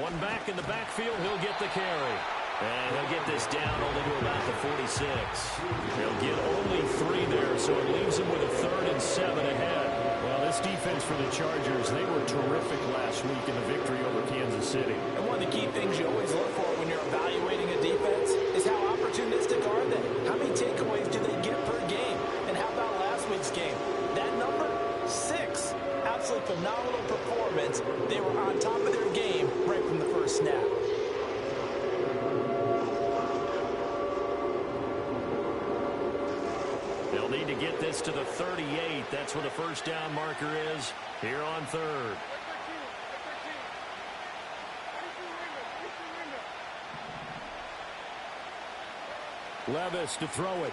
One back in the backfield. He'll get the carry. And he'll get this down only to about the 46. He'll get only 3 there, so it leaves him with a 3rd and 7 ahead. Well, this defense for the Chargers, they were terrific last week in the victory over Kansas City. And one of the key things you always look for when you're evaluating a defense is how opportunistic are they? How many takeaways do they get per game? And how about last week's game? That number, 6. Absolutely phenomenal performance. They were on top of their game right from the first snap. They'll need to get this to the 38. That's where the first down marker is here on 3rd. Levis to throw it.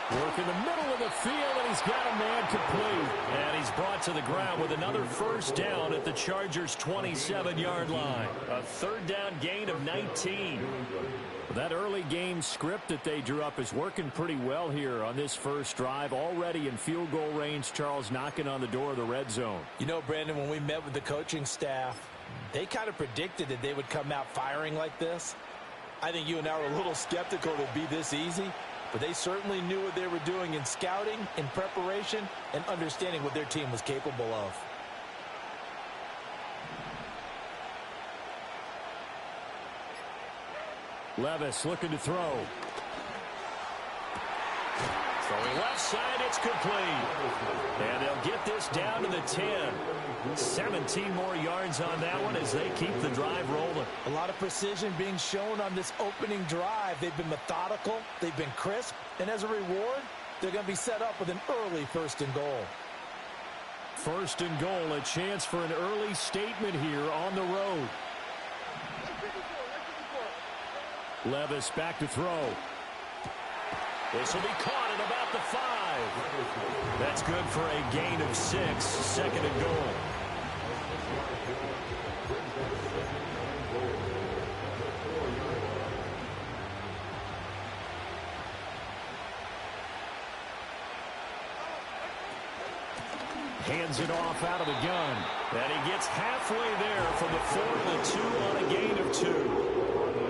Work in the middle of the field, and he's got a man complete. And he's brought to the ground with another first down at the Chargers' 27-yard line. A 3rd down gain of 19. That early game script that they drew up is working pretty well here on this first drive. Already in field goal range, Charles knocking on the door of the red zone. You know, Brandon, when we met with the coaching staff, they kind of predicted that they would come out firing like this. I think you and I were a little skeptical it would be this easy, but they certainly knew what they were doing in scouting, in preparation, and understanding what their team was capable of. Levis looking to throw. Throwing left side, it's complete. And they'll get this down to the 10. 17 more yards on that one as they keep the drive rolling. A lot of precision being shown on this opening drive. They've been methodical, they've been crisp, and as a reward, they're going to be set up with an early 1st and goal. 1st and goal, a chance for an early statement here on the road. Levis back to throw. This will be caught at about the 5. That's good for a gain of 6. 2nd and goal. Hands it off out of the gun. And he gets halfway there from the 4 to 2 on a gain of 2.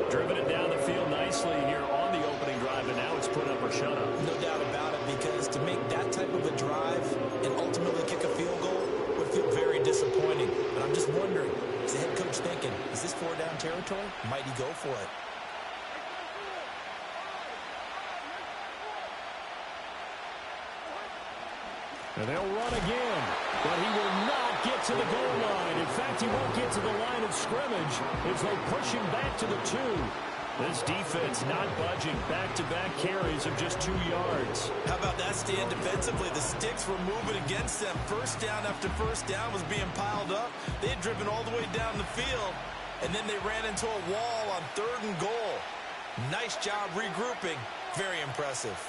Driven it down the field nicely here on the opening drive, and now it's put up or shut up. No doubt about it, because to make that type of a drive and ultimately kick a field goal would feel very disappointing. But I'm just wondering, is the head coach thinking, is this 4-down territory? Might he go for it? And they'll run again, but he will not get to the goal line. In fact, he won't get to the line of scrimmage as they push him back to the 2. This defense not budging. Back-to-back carries of just 2 yards. How about that stand defensively? The sticks were moving against them. First down after first down was being piled up. They had driven all the way down the field, and then they ran into a wall on 3rd and goal. Nice job regrouping. Very impressive.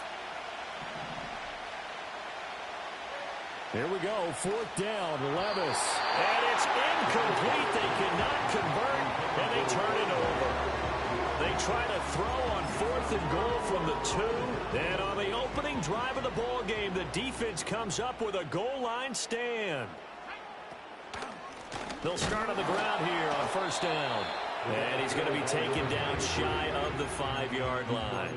Here we go, 4th down, Levis. And it's incomplete. They cannot convert, and they turn it over. They try to throw on 4th and goal from the 2. And on the opening drive of the ball game, the defense comes up with a goal line stand. They'll start on the ground here on 1st down. And he's going to be taken down shy of the 5-yard line.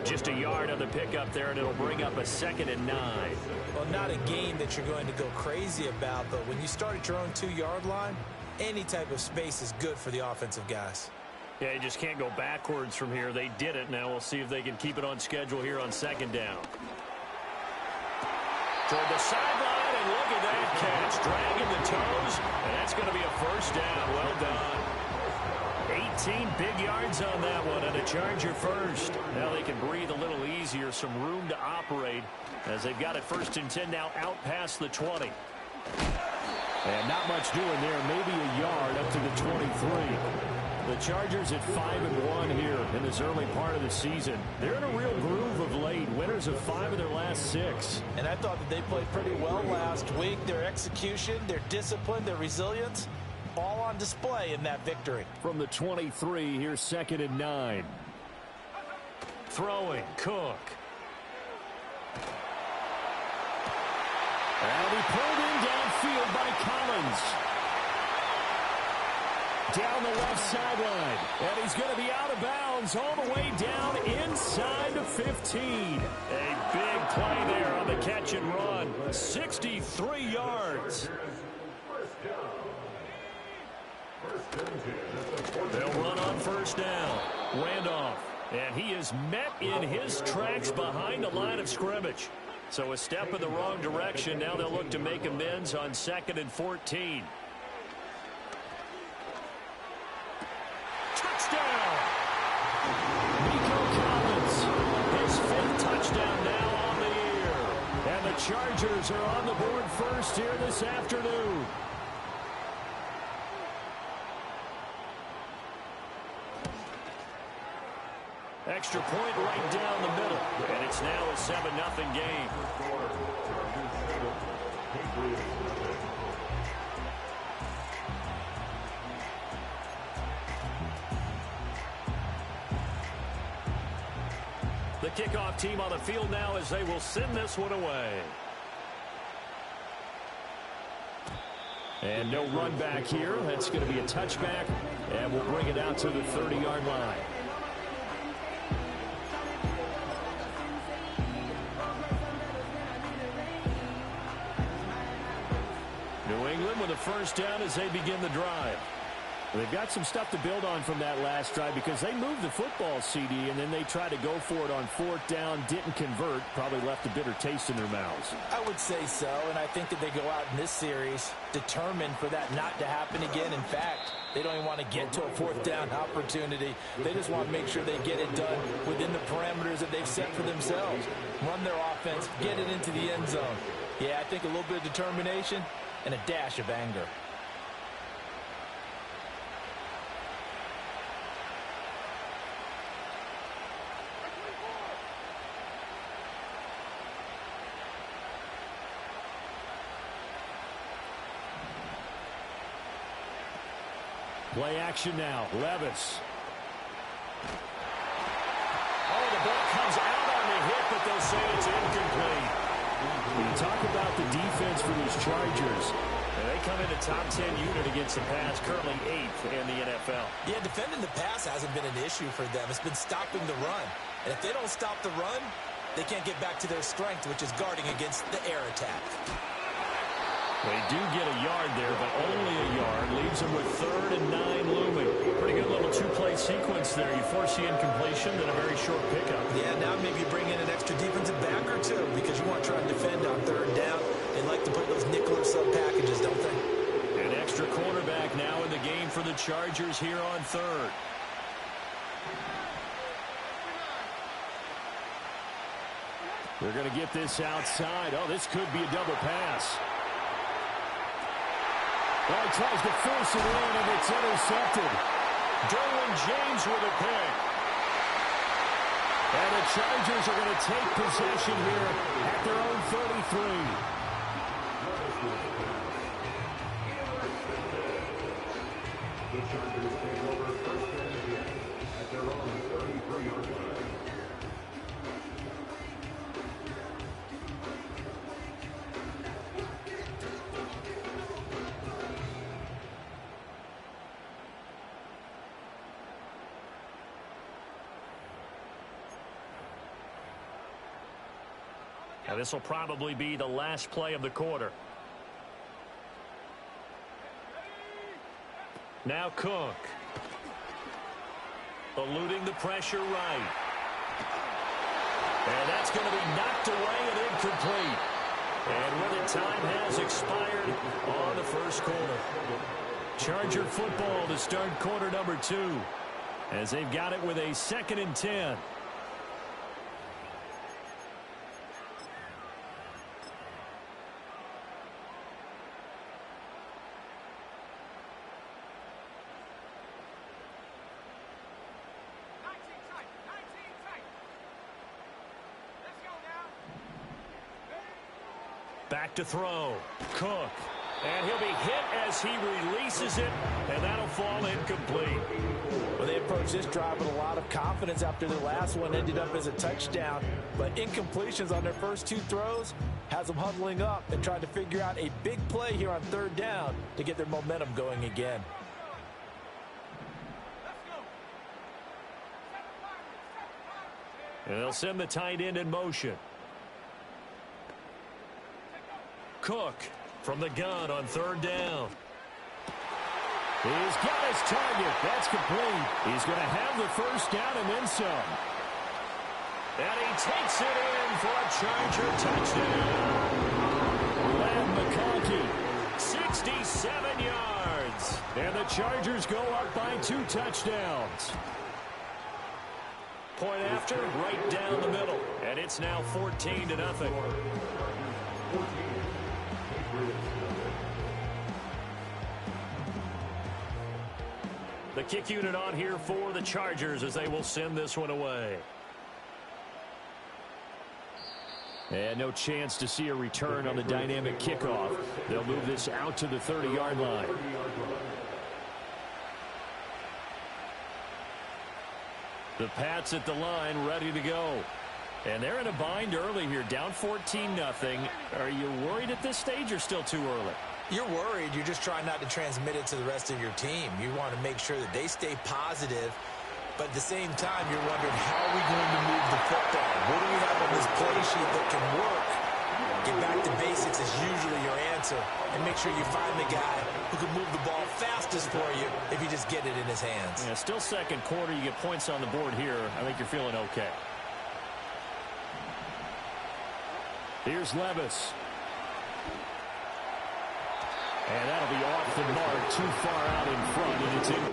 Just a yard on the pickup there, and it'll bring up a 2nd and 9. Well, not a game that you're going to go crazy about, but when you start at your own 2-yard line, any type of space is good for the offensive guys. Yeah, you just can't go backwards from here. They did it. Now we'll see if they can keep it on schedule here on 2nd down. Toward the sideline, and look at that catch. Dragging the toes, and that's going to be a 1st down. Well done. 18 big yards on that one, and a Charger first. Now they can breathe a little easier, some room to operate as they've got it 1st and 10 now out past the 20. And not much doing there, maybe a yard up to the 23. The Chargers at 5-1 here in this early part of the season. They're in a real groove of late, winners of 5 of their last 6. And I thought that they played pretty well last week. Their execution, their discipline, their resilience, all on display in that victory. From the 23, here's 2nd and 9. Throwing, Cook. And he pulled in downfield by Collins. down the left sideline. And he's going to be out of bounds all the way down inside the 15. A big play there on the catch and run. 63 yards. They'll run on first down. Randolph. And he is met in his tracks behind the line of scrimmage. So a step in the wrong direction. Now they'll look to make amends on 2nd and 14. Touchdown! Nico Collins. His 5th touchdown now on the year. And the Chargers are on the board first here this afternoon. Extra point right down the middle. And it's now a 7-0 game. The kickoff team on the field now as they will send this one away. And no run back here. That's going to be a touchback. And we'll bring it out to the 30-yard line. New England with a first down as they begin the drive. They've got some stuff to build on from that last drive because they moved the football, CD, and then they tried to go for it on 4th down, didn't convert, probably left a bitter taste in their mouths. I would say so, and I think that they go out in this series determined for that not to happen again. In fact, they don't even want to get to a 4th down opportunity. They just want to make sure they get it done within the parameters that they've set for themselves. Run their offense, get it into the end zone. Yeah, I think a little bit of determination and a dash of anger. Play action now. Levis. Oh, the ball comes out on the hit, but they'll say it's incomplete. When you talk about the defense for these Chargers, they come in the top 10 unit against the pass, currently 8th in the NFL. Yeah, defending the pass hasn't been an issue for them. It's been stopping the run. And if they don't stop the run, they can't get back to their strength, which is guarding against the air attack. They do get a yard there, but only a yard. Leaves them with 3rd and 9 looming. Pretty good little 2-play sequence there. You force the incompletion, then a very short pickup. Yeah, now maybe bring in an extra defensive back or two because you want to try and defend on 3rd down. They like to put those nickel or sub packages, don't they? An extra cornerback now in the game for the Chargers here on 3rd. They're going to get this outside. Oh, this could be a double pass. Well, he tries to force it in, and it's intercepted. Derwin James with a pick. And the Chargers are going to take possession here at their own 33. The Chargers take over first and 10 at their own 33-yard line. Now this will probably be the last play of the quarter. Now Cook. Eluding the pressure right. And that's going to be knocked away and incomplete. And with it, time has expired on the first quarter. Charger football to start quarter number 2. As they've got it with a 2nd and 10. Back to throw. Cook. And he'll be hit as he releases it, and that'll fall incomplete. Well, they approached this drive with a lot of confidence after their last one ended up as a touchdown. But incompletions on their first 2 throws has them huddling up and trying to figure out a big play here on 3rd down to get their momentum going again. And they'll send the tight end in motion. Cook from the gun on third down. He's got his target. That's complete. He's going to have the first down and then some. And he takes it in for a Charger touchdown. Ladd McConkey. 67 yards. And the Chargers go up by 2 touchdowns. Point after, right down the middle. And it's now 14-0. The kick unit on here for the Chargers as they will send this one away. And no chance to see a return on the dynamic kickoff. They'll move this out to the 30-yard line. The Pats at the line ready to go. And they're in a bind early here, down 14-0. Are you worried at this stage or still too early? You're worried. You're just trying not to transmit it to the rest of your team. You want to make sure that they stay positive, but at the same time, you're wondering, how are we going to move the football? What do we have on this play sheet that can work? Get back to basics is usually your answer, and make sure you find the guy who can move the ball fastest for you if you just get it in his hands. Yeah, still second quarter. You get points on the board here. I think you're feeling okay. Here's Levis. And that'll be off the mark, too far out in front, and it's in.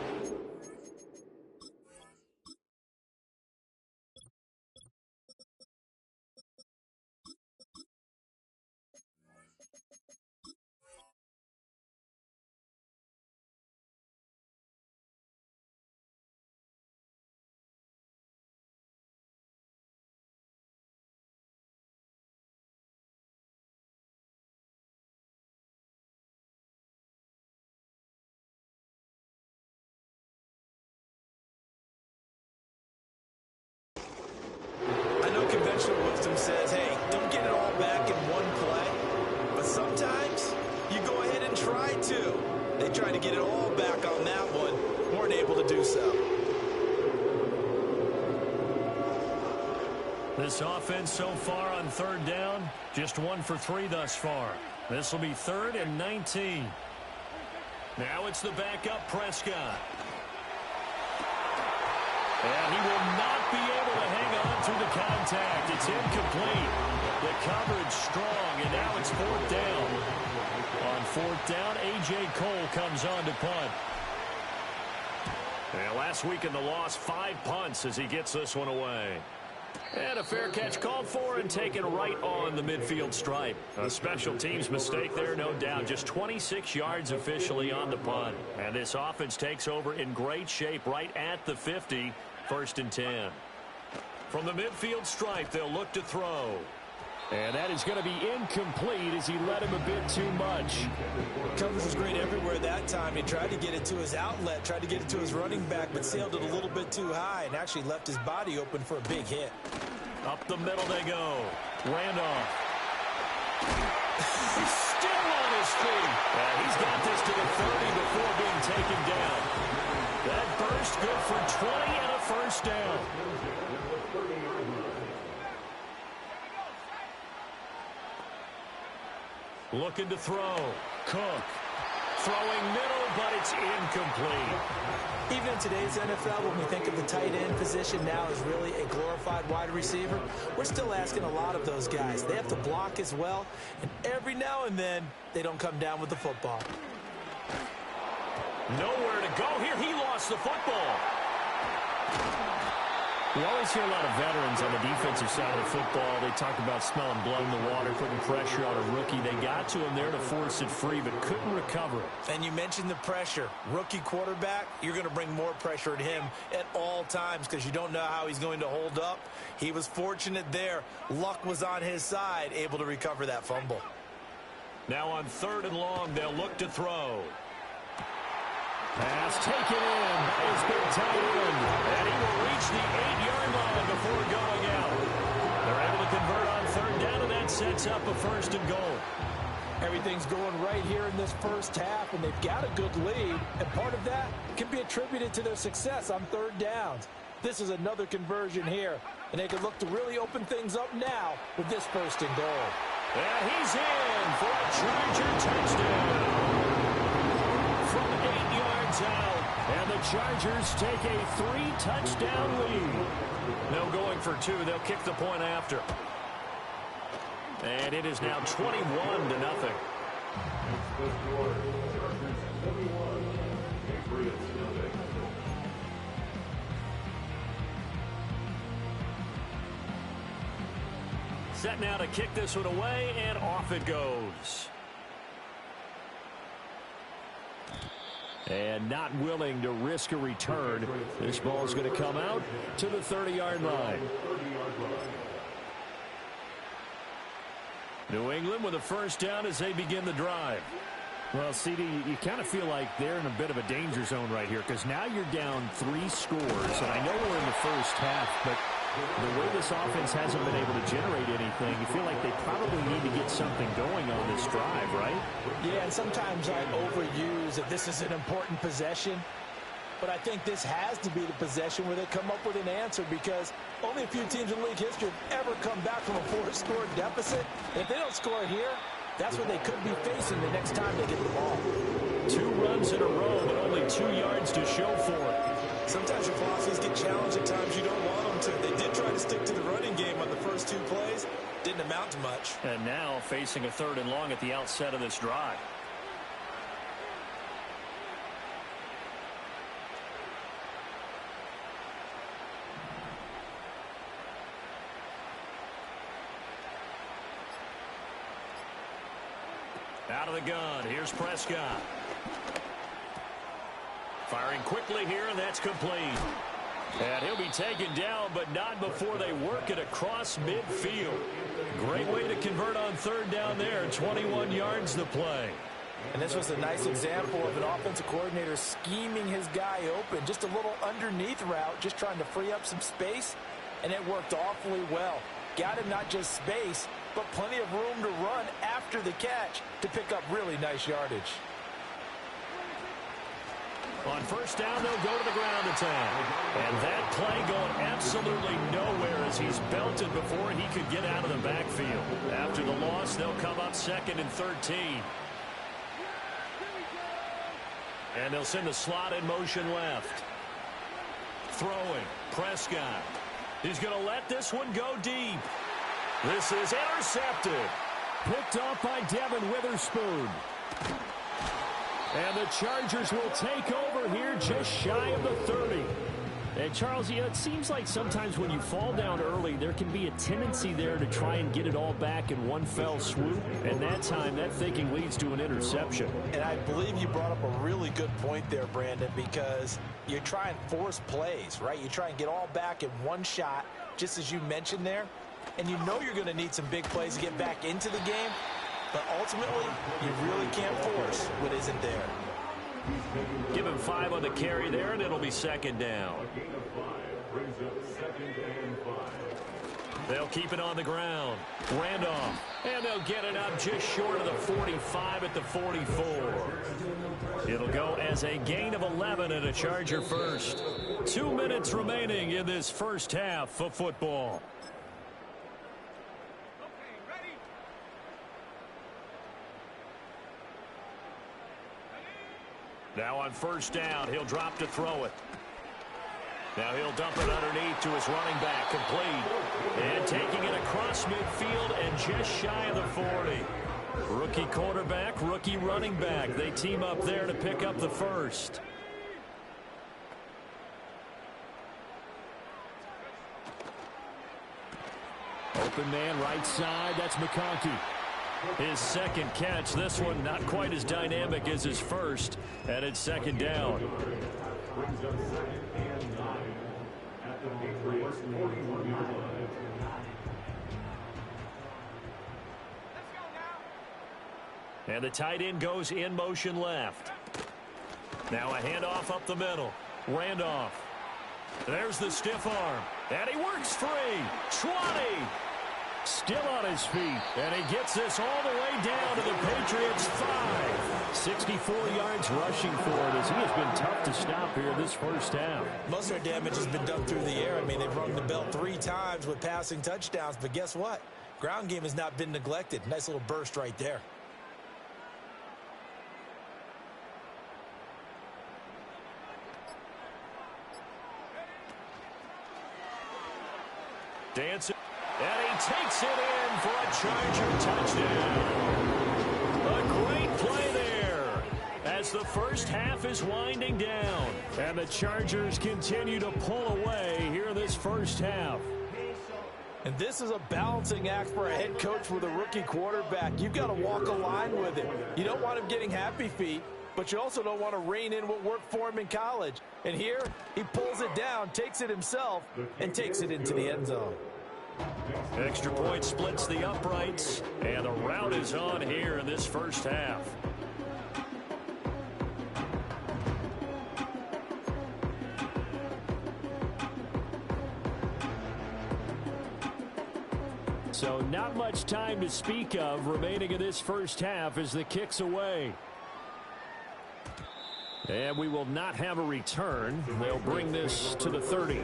Conventional wisdom says, hey, don't get it all back in one play. But sometimes you go ahead and try to. They tried to get it all back on that one. Weren't able to do so. This offense so far on third down, just 1 for 3 thus far. This will be 3rd and 19. Now it's the backup Prescott. And he will not be able to hang on through the contact. It's incomplete. The coverage strong, and now it's 4th down. On 4th down, A.J. Cole comes on to punt. And last week in the loss, 5 punts as he gets this one away. And a fair catch called for and taken right on the midfield stripe. A special teams mistake there, no doubt. Just 26 yards officially on the punt. And this offense takes over in great shape right at the 50. 1st and 10. From the midfield stripe, they'll look to throw. And that is going to be incomplete as he led him a bit too much. Coverage was great everywhere that time. He tried to get it to his outlet, tried to get it to his running back, but sailed it a little bit too high and actually left his body open for a big hit. Up the middle they go. Randolph. He's still on his feet. He's got this to the 30 before being taken down. That burst good for 20 and a 1st down. Looking to throw. Cook. Throwing middle, but it's incomplete. Even in today's NFL, when we think of the tight end position now as really a glorified wide receiver, we're still asking a lot of those guys. They have to block as well, and every now and then, they don't come down with the football. Nowhere to go here. He lost the football. We always hear a lot of veterans on the defensive side of the football. They talk about smelling blood in the water, putting pressure on a rookie. They got to him there to force it free, but couldn't recover it. And you mentioned the pressure. Rookie quarterback, you're going to bring more pressure at him at all times because you don't know how he's going to hold up. He was fortunate there. Luck was on his side, able to recover that fumble. Now on 3rd and long, they'll look to throw. Pass taken in by his big tight end. And he will reach the 8-yard line before going out. They're able to convert on 3rd down, and that sets up a 1st and goal. Everything's going right here in this first half, and they've got a good lead. And part of that can be attributed to their success on 3rd downs. This is another conversion here. And they could look to really open things up now with this 1st and goal. And he's in for a Charger touchdown. From 8 yards out. And the Chargers take a 3-touchdown lead. No going for 2. They'll kick the point after. And it is now 21-0. Set now to kick this one away, and off it goes. And not willing to risk a return. This ball is going to come out to the 30-yard line. New England with a 1st down as they begin the drive. Well, CD, you kind of feel like they're in a bit of a danger zone right here because now you're down 3 scores. And I know we're in the first half, but the way this offense hasn't been able to generate anything, you feel like they probably need to get something going on this drive, right? Yeah, and sometimes I overuse that this is an important possession. But I think this has to be the possession where they come up with an answer because only a few teams in league history have ever come back from a 4-score deficit. If they don't score here, that's what they could be facing the next time they get the ball. 2 runs in a row, but only 2 yards to show for it. Sometimes your philosophies get challenged at times you don't want them to. They did try to stick to the running game on the first 2 plays. Didn't amount to much. And now facing a 3rd and long at the outset of this drive. Out of the gun, here's Prescott. Firing quickly here, and that's complete. And he'll be taken down, but not before they work it across midfield. Great way to convert on 3rd down there. 21 yards to play. And this was a nice example of an offensive coordinator scheming his guy open. Just a little underneath route, just trying to free up some space, and it worked awfully well. Got him not just space, but plenty of room to run after the catch to pick up really nice yardage. On 1st down, they'll go to the ground attack. And that play going absolutely nowhere as he's belted before he could get out of the backfield. After the loss, they'll come up 2nd and 13. And they'll send the slot in motion left. Throwing, Prescott. He's going to let this one go deep. This is intercepted. Picked off by Devin Witherspoon. And the Chargers will take over here just shy of the 30. And Charles, it seems like sometimes when you fall down early, there can be a tendency there to try and get it all back in one fell swoop. And that time, that thinking leads to an interception. And I believe you brought up a really good point there, Brandon, because you try and force plays, right? You try and get all back in one shot, just as you mentioned there. And you know you're going to need some big plays to get back into the game. But ultimately, you really can't force what isn't there. Give him 5 on the carry there, and it'll be 2nd down. They'll keep it on the ground. Randolph. And they'll get it up just short of the 45 at the 44. It'll go as a gain of 11 and a Charger first. 2 minutes remaining in this first half of football. Now on 1st down, he'll drop to throw it. Now he'll dump it underneath to his running back, complete. And taking it across midfield and just shy of the 40. Rookie quarterback, rookie running back. They team up there to pick up the first. Open man right side, that's McConkey. His 2nd catch, this one not quite as dynamic as his first, and it's 2nd down. And the tight end goes in motion left. Now a handoff up the middle. Randolph. There's the stiff arm. And he works free. 20. Still on his feet, and he gets this all the way down to the Patriots' 5. 64 yards rushing for it as he has been tough to stop here this first half. Most of their damage has been done through the air. I mean, they they've rung the bell 3 times with passing touchdowns, but guess what? Ground game has not been neglected. Nice little burst right there. Dancing, and he takes it in for a Charger touchdown. A great play there as the first half is winding down. And the Chargers continue to pull away here this first half. And this is a balancing act for a head coach with a rookie quarterback. You've got to walk a line with him. You don't want him getting happy feet, but you also don't want to rein in what worked for him in college. And here, he pulls it down, takes it himself, and takes it into the end zone. Extra point splits the uprights, and the route is on here in this first half. So not much time to speak of remaining in this first half as the kick's away. And we will not have a return. They'll bring this to the 30.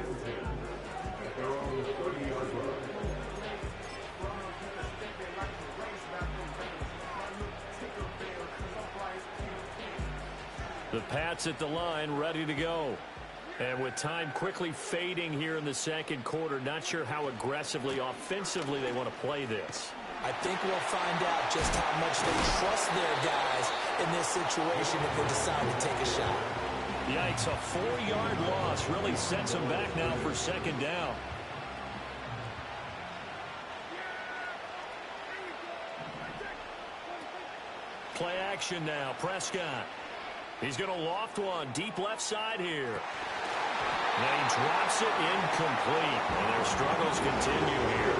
The Pats at the line, ready to go. And with time quickly fading here in the second quarter, not sure how aggressively, offensively they want to play this. I think we'll find out just how much they trust their guys in this situation if they decide to take a shot. Yikes, a 4-yard loss really sets them back now for second down. Play action now, Prescott. He's going to loft one deep left side here. And he drops it incomplete. And their struggles continue here.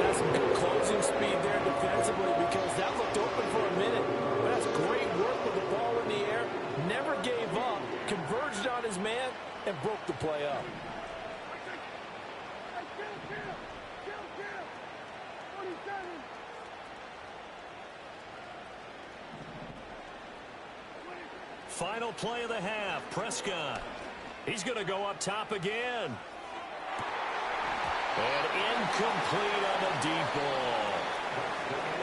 That's some good closing speed there defensively because that looked open for a minute. But that's great work with the ball in the air. Never gave up, converged on his man, and broke the play up. Final play of the half, Prescott. He's going to go up top again. And incomplete on the deep ball.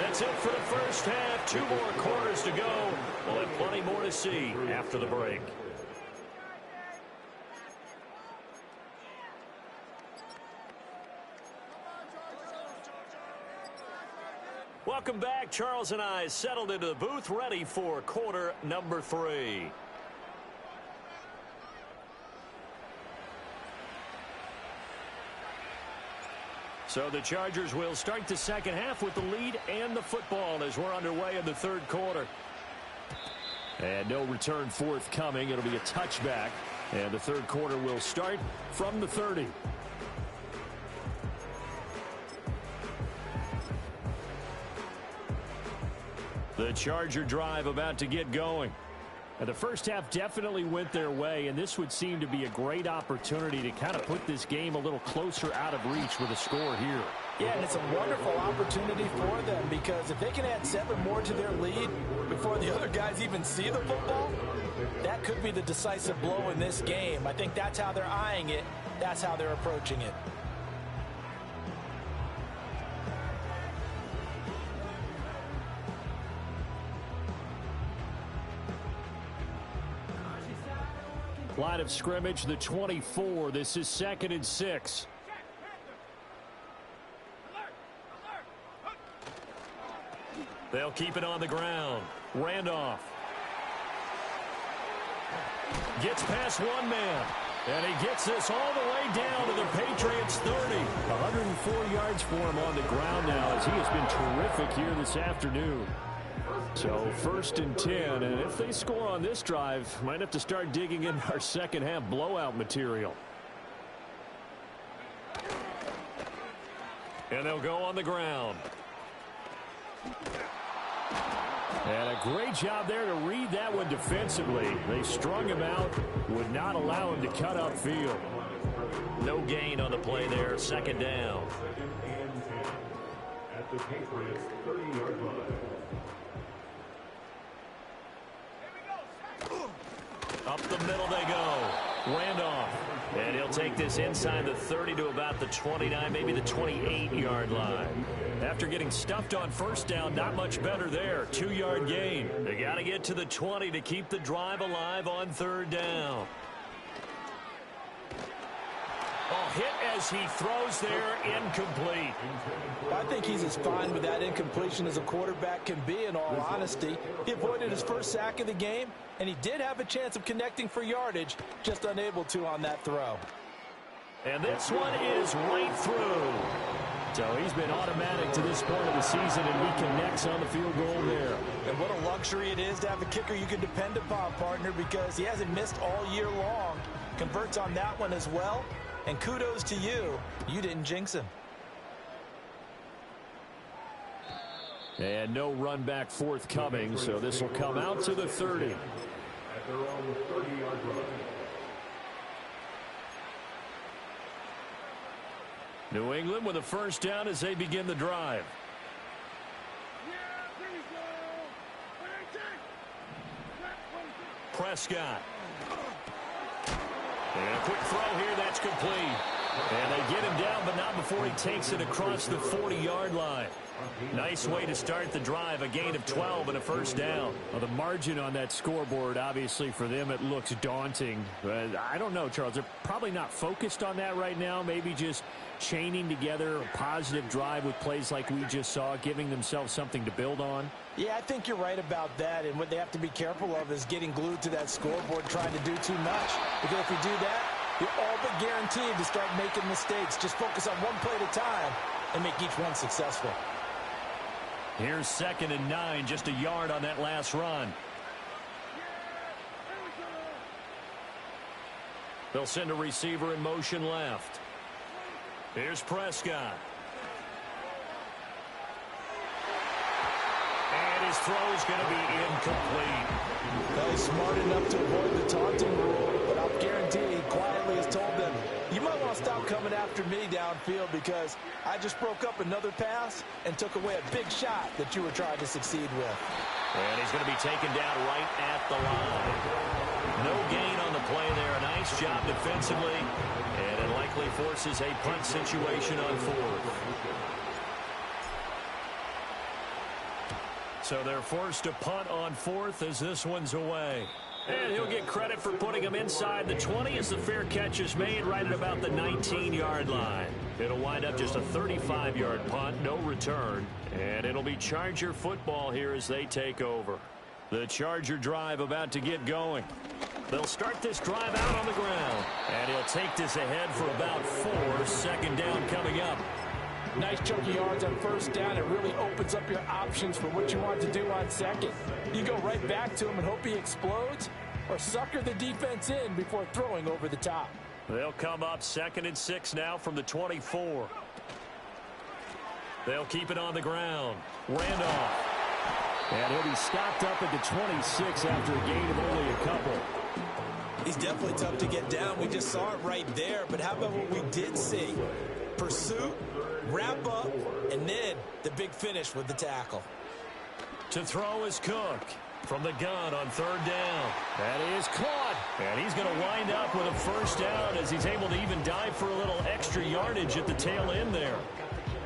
That's it for the first half. 2 more quarters to go. We'll have plenty more to see after the break. Welcome back. Charles and I settled into the booth, ready for quarter number 3. So the Chargers will start the second half with the lead and the football as we're underway in the third quarter. And no return forthcoming. It'll be a touchback. And the third quarter will start from the 30. The Charger drive about to get going. And the first half definitely went their way, and this would seem to be a great opportunity to kind of put this game a little closer out of reach with a score here. Yeah, and it's a wonderful opportunity for them because if they can add 7 more to their lead before the other guys even see the football, that could be the decisive blow in this game. I think that's how they're eyeing it. That's how they're approaching it. Line of scrimmage, the 24. This is 2nd and 6. They'll keep it on the ground. Randolph gets past one man. And he gets this all the way down to the Patriots 30. 104 yards for him on the ground now as he has been terrific here this afternoon. So 1st and 10, and if they score on this drive, might have to start digging in our second half blowout material. And they'll go on the ground. And a great job there to read that one defensively. They strung him out, would not allow him to cut upfield. No gain on the play there, 2nd down. At the Patriots 30-yard line. Up the middle they go. Randolph And he'll take this inside the 30 to about the 29, maybe the 28-yard line. After getting stuffed on first down, not much better there. 2-yard gain. They got to get to the 20 to keep the drive alive on third down. Oh, hit as he throws there, incomplete. I think he's as fine with that incompletion as a quarterback can be, in all honesty. He avoided his first sack of the game, and he did have a chance of connecting for yardage, just unable to on that throw. And this one is right through. So he's been automatic to this point of the season, and he connects on the field goal there. And what a luxury it is to have a kicker you can depend upon, partner, because he hasn't missed all year long. Converts on that one as well. And kudos to you. You didn't jinx him. And no run back forthcoming, so this will come out to the 30. At their own 30-yard line. New England with a first down as they begin the drive. Prescott. And a quick throw here, that's complete. And they get him down, but not before he takes it across the 40-yard line. Nice way to start the drive, a gain of 12 and a first down. Well, the margin on that scoreboard, obviously, for them, it looks daunting. But I don't know, Charles. They're probably not focused on that right now. Maybe just chaining together a positive drive with plays like we just saw, giving themselves something to build on. Yeah, I think you're right about that. And what they have to be careful of is getting glued to that scoreboard, trying to do too much. Because if you do that, you're all but guaranteed to start making mistakes. Just focus on one play at a time and make each one successful. Here's 2nd and 9, just a yard on that last run. They'll send a receiver in motion left. Here's Prescott. And his throw's going to be incomplete. Well, he's smart enough to avoid the taunting rule, but I'll guarantee he quietly has told them, you might want to stop coming after me downfield because I just broke up another pass and took away a big shot that you were trying to succeed with. And he's going to be taken down right at the line. No gain on the play there. A nice job defensively. And it likely forces a punt situation on 4th. So they're forced to punt on 4th as this one's away. And he'll get credit for putting him inside the 20 as the fair catch is made right at about the 19-yard line. It'll wind up just a 35-yard punt, no return. And it'll be Charger football here as they take over. The Charger drive about to get going. They'll start this drive out on the ground. And he'll take this ahead for about 4. 2nd down coming up. Nice chunky yards on first down. It really opens up your options for what you want to do on 2nd. You go right back to him and hope he explodes, or sucker the defense in before throwing over the top. They'll come up 2nd and 6 now from the 24. They'll keep it on the ground. Randolph. And he'll be stopped up at the 26 after a gain of only a couple. He's definitely tough to get down. We just saw it right there. But how about what we did see? Pursuit, wrap up, and then the big finish with the tackle. To throw is Cook from the gun on 3rd down. That is caught. And he's going to wind up with a first down as he's able to even dive for a little extra yardage at the tail end there.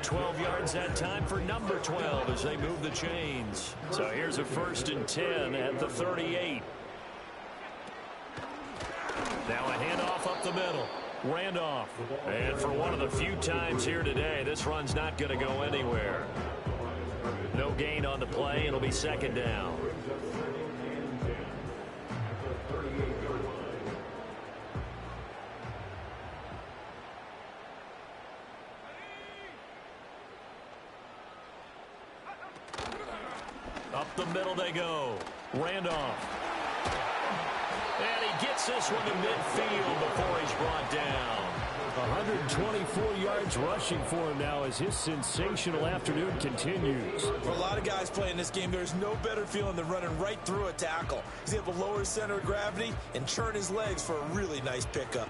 12 yards that time for number 12 as they move the chains. So here's a 1st and 10 at the 38. Now a handoff up the middle. Randolph. And for one of the few times here today, this run's not going to go anywhere. No gain on the play. It'll be 2nd down. Up the middle they go. Randolph. And he gets this one to midfield before he's brought down. 124 yards rushing for him now as his sensational afternoon continues. For a lot of guys playing this game, there's no better feeling than running right through a tackle. He's able to lower his center of gravity and churn his legs for a really nice pickup.